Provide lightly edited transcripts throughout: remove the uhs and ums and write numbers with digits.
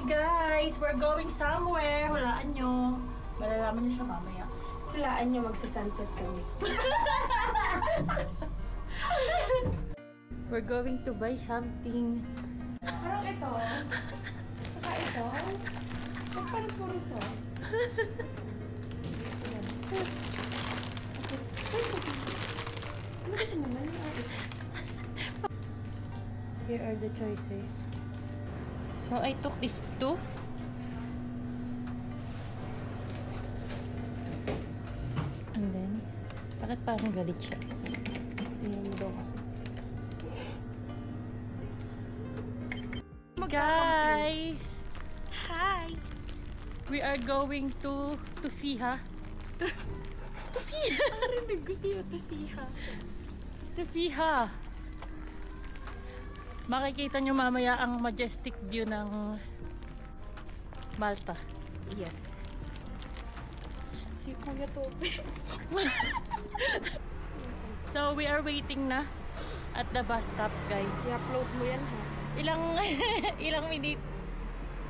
guys, we're going somewhere. Hulaan nyo. Malalaman nyo siya mamaya. Hulaan nyo, magsa-sunset kami. We're going to buy something. Parang ito. Saka ito. Parang puro so. Ano kasi naman yung ate? Here are the choices. So I took these two. And then, bakit parang galit siya? Tingnan mo daw kasi. Guys! Hi! We are going to Fiha. To Fiha! Narinig ko siya to siha. To Fiha! Makikita nyo mamaya ang majestic view ng Malta. Yes. Si Kuya Tope. So we are waiting na at the bus stop, guys. I-upload mo yan, ha? Ilang minutes?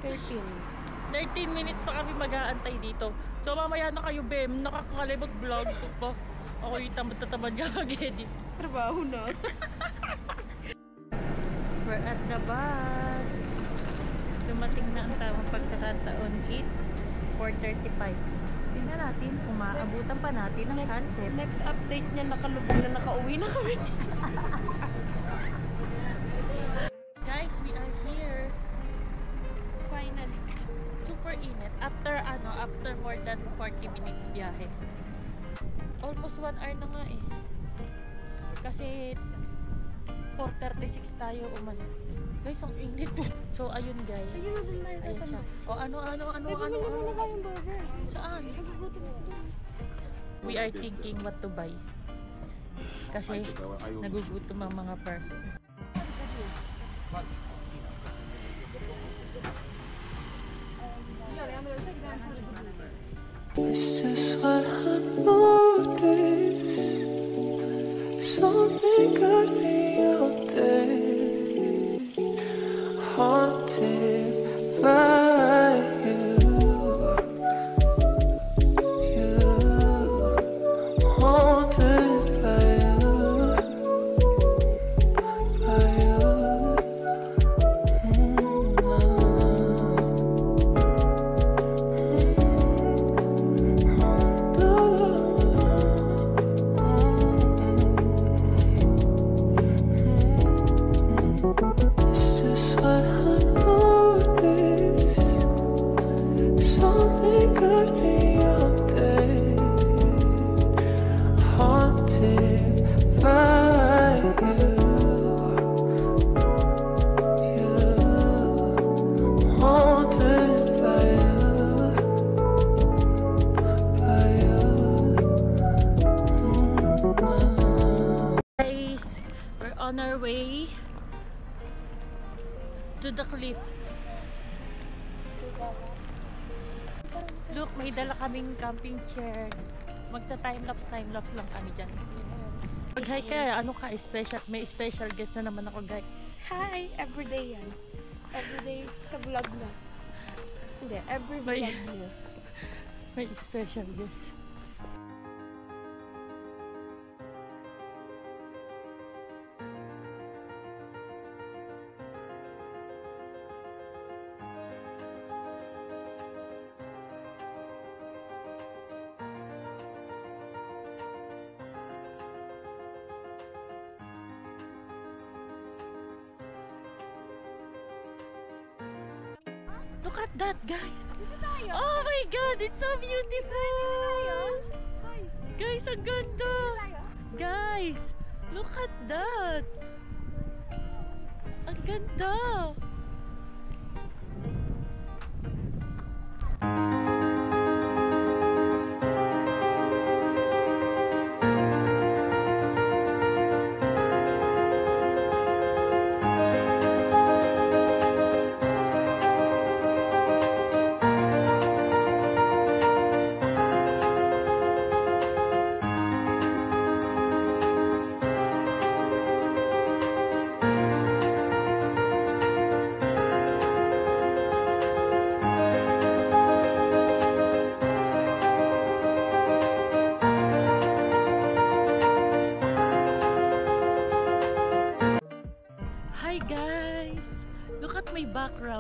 13 minutes pa kami mag-aantay dito. So mamaya na kayo, Bem. Nakakakalibot vlog ko pa. Ako yung tamad-tatamad ka mag-edit. Trabaho na. We're at the bus. Dumating na ang tamang pagkakataon. It's 4:35. Tingnan natin kung maabutan pa natin ang sunset. Next update niya, nakalubog na nakauwi na kami. Guys, we are here. Finally. Super init. After more than 40 minutes biyahe. Almost 1 hour na nga eh. Kasi 4:36 tayo umano. Guys, ang init po. So, ayun guys. Ayun na din tayo. Ayun siya. O, ano. Bumili mo na tayong burger. Saan? Nagugutom ako doon. We are thinking what to buy. Kasi nagugutom ang mga person. It's just what I noticed. Something got me out there, haunted by you, haunted by you, by you. It's just what I noticed. Something got me out there, haunted by you, haunted by you. Guys, we're on our way to the cliff. Look, may dala kaming camping chair. Magta-time-lapse lang kami dyan. Mag-hi ka, ano ka, may special guest na naman ako, guys. Hi! Everyday yan. Everyday sa vlog na. Hindi, every vlog niya. May special guest. Look at that, guys! Oh my God! It's so beautiful! Guys, ang ganda! Guys, look at that! Ang ganda!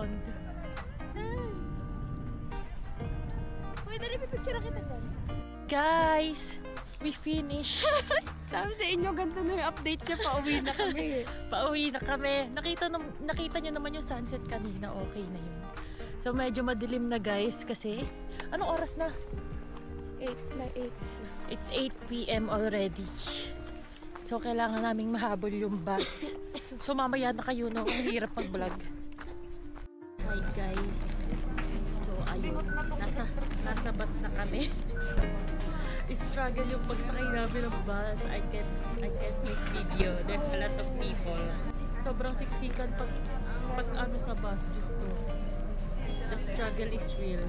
pond. Uy, dali, pipicture kita dyan. Guys, we finish. Sabi sa inyo, ganito na yung update niya. Pauwi na kami. Pauwi na kami. Nakita nyo naman yung sunset kanina. Okay na yun. So medyo madilim na guys kasi anong oras na? 8 na 8. It's 8 p.m. already. So kailangan naming mahabol yung bus. So mamaya na kayo no. Ang hirap pag-vlog. Hi guys. So ayun. Nasa bus na kami. Struggle yung pagsakay namin ng bus. I can't make video. There's a lot of people. Sobrang siksikan pag ano sa bus. Just to. The struggle is real.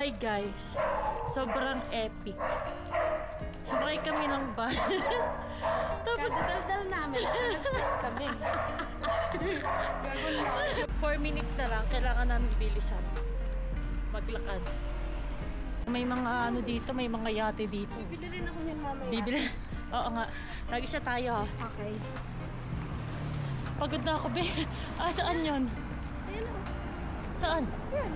Hi guys. Sobrang epic. Sumakay kami ng bus. Tapos Kadadaldal namin. Nag-test kami. Gagon na. 4 minutes na lang. Kailangan namin bilisan. Maglakad. May mga ano dito, may mga yate dito. Bibili rin ako niyan mamaya. Bibili. Oo nga. Nag-isa tayo ha. Okay. Pagod na ako, be. Ah, saan yun? Ayan o. Saan? Yan.